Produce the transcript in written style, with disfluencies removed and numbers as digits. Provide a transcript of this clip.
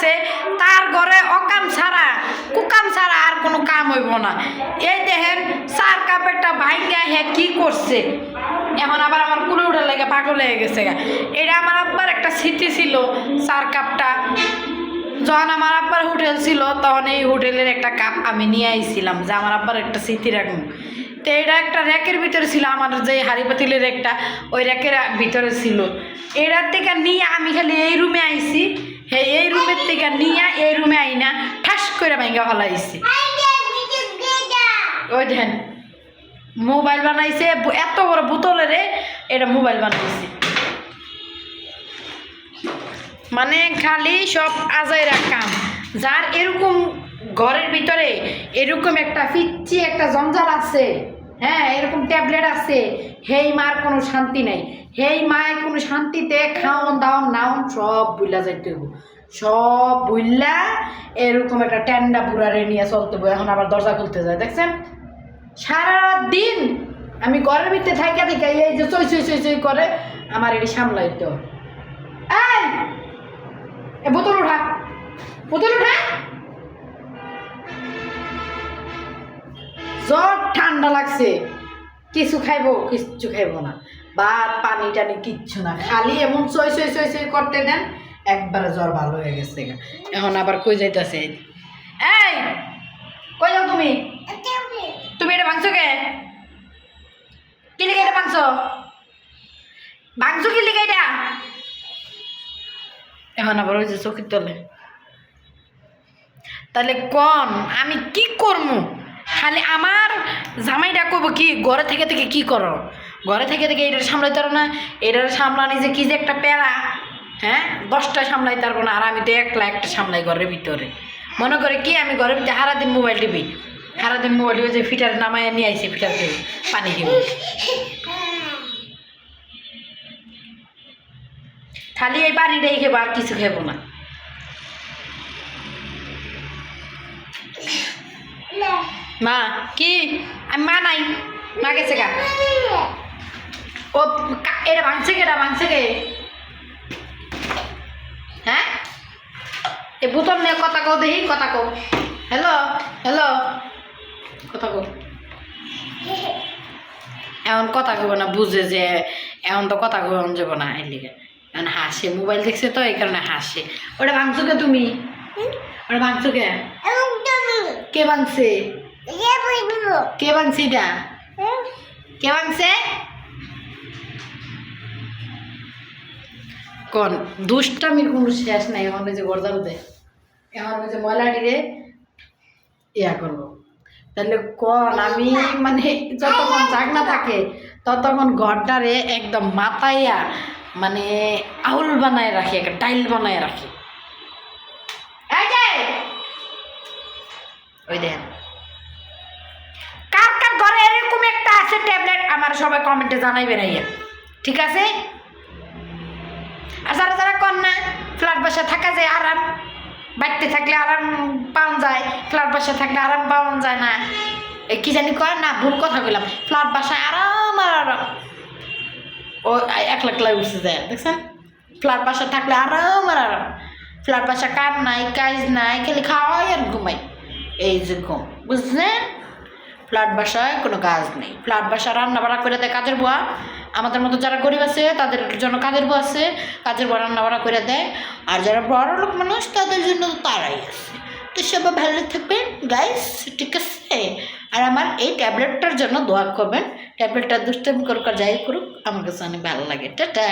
আছে তার ঘরে অকাম ছাড়া কুকাম ছাড়া আর কোনো কাম হইব না। এই দেখেন 4 কাপেরটা ভাইঙ্গা হে কি করছে, এখন আবার আমার কুলে উঠার লেগে পাগল হয়ে গেছে। এটা আমার আব্বার একটা স্মৃতি ছিল। 4 কাপটা যখন আমার আব্বার হোটেল ছিল তখন এই হোটেলের একটা কাপ আমি নিয়ে আইছিলাম যে আমার আব্বার একটা স্মৃতি রাখবো। তো এটা একটা র্যাকের ভিতরে ছিল, আমার যে হাড়ি পাতিলের একটা ওই র্যাকের ভিতরে ছিল। এটার থেকে নিয়ে আমি খালি এই রুমে আইছি, হ্যাঁ এই রুমের থেকে নিয়ে এই রুমে আই না ঠাস করে ভাঙ্গা ফেলাইছি। ওই দেখেন মোবাইল বানাইছে, এত বড় বোতলের এটা মোবাইল বানাইছে। মানে খালি সব আজাইরা কাম। যার এরকম ঘরের ভিতরে এরকম একটা পিচ্ছি একটা জঞ্জাল আছে, হ্যাঁ এরকম ট্যাবলেট আছে, হেই মার কোনো শান্তি নাই। হেই মায়ের কোনো শান্তিতে খাওন দাওন নাওন সব বুইলা যাইতে হইব, সব বুইলা এরকম একটা ট্যান্ডা বুড়ারে নিয়ে চলতে হইব। এখন আবার দরজা খুলতে যায়, দেখছেন সারাদিন আমি ঘরের ভিতরে থাইকা থাইকা এই যে চই চই চই চই করে আমার এটি সামলাইতে। এই বোতল উঠা, বোতল উঠা। জ্বর ঠান্ডা লাগছে, কিছু খাইবো কিচ্ছু খাইবো না, ভাত পানি টানি কিচ্ছু না, খালি এমন চই চই চই চই করতে দেন একবারে জ্বর ভালো হয়ে গেছে। এখন আবার কই যাইতেছে, এই কই যাও তুমি? তুমি এটা ভাঙছো কে? কি লিখে এটা ভাঙছো? ভাঙছো কি লিখে এটা? এখন আবার ওই যে চোখের তলে। তাহলে কন আমি কি করবো? খালি আমার জামাইটা করবো কি ঘরে থেকে থেকে কি করো, ঘরে থেকে থেকে এটার সামলাইতে পারো না, এটার সামলানি যে কি যে একটা প্যারা, হ্যাঁ 10টা সামলাইতে পারবো না, আর আমি তো একলা একটা সামলাই ঘরের ভিতরে। মনে করে কি আমি ঘরের ভিতরে সারাদিন মোবাইল টিপি, সারাদিন মোবাইল টিপে যে ফিটার নামায় নিয়ে আইসি, ফিটার দেবো পানি দিব, খালি এই পানিটাই খেবো আর কিছু খেবো না। মা কি? আমি মা নাই, মা গেছে গা। ও এটা ভাঙছে কে? এটা ভাঙছে কে? হ্যাঁ এ বোতল নিয়ে কথা কও দেখি, কথা কও। হ্যালো হ্যালো কথা কও। এমন কথা কব না, বুঝে যে এমন তো কথা কন যাব না, এর লিগে এখন হাসে, মোবাইল দেখছে তো এই কারণে হাসে। ওটা ভাঙছো কে তুমি? ওটা ভাঙছো কে? কে ভাঙছে? কে ভাঙছে এটা? কে ভাঙছে? কোন দুষ্টামির কোনো শেষ নাই। এখন ওই যে গরদার দেয়, এখন ওই যে ময়লাটিরে ইয়া করবো। তাহলে কোন আমি মানে যতক্ষণ জাগনা থাকে ততক্ষণ ঘরটারে একদম মাথাইয়া মানে আউল বানায় রাখি, একটা টাইল বানায় রাখি। ওই দেখেন কার কার ঘরে এরকম একটা আছে ট্যাবলেট, আমার সবাই কমেন্টে জানাইবে না, ঠিক আছে? আর যারা যারা কর না ফ্ল্যাট বাসায় থাকা যায় আরাম, বাড়িতে থাকলে আরাম পাওয়া যায়, ফ্ল্যাট বাসায় থাকলে আরাম পাওয়া যায় না। এই কি জানি কয় না, ভুল কথা বললাম, ফ্ল্যাট বাসায় আরাম আর আরাম। ও একলা একলাই উঠছে যায়, দেখছেন? ফ্ল্যাট বাসায় থাকলে আরাম আর আরাম, ফ্ল্যাট বাসা কাম নাই কাজ নাই, খালি খাওয়াই আর ঘুমাই, এই যে ঘুম, বুঝলেন? ফ্ল্যাট বাসায় কোনো কাজ নেই। ফ্ল্যাট বাসা রান্না বাড়া করে দেয় কাজের বুয়া, আমাদের মতো যারা গরিব আছে তাদের জন্য কাজের বুয়া আছে, কাজের বুয়া রান্না বাড়া করে দেয়। আর যারা বড় লোক মানুষ তাদের জন্য তো তারাই আছে। তো সবাই ভালো থাকবেন গাইস, ঠিক আছে? আর আমার এই ট্যাবলেটটার জন্য দোয়া করবেন, ট্যাবলেটটা দুষ্টামি করুক আর যাই করুক আমার কাছে অনেক ভালো লাগে। টাটা।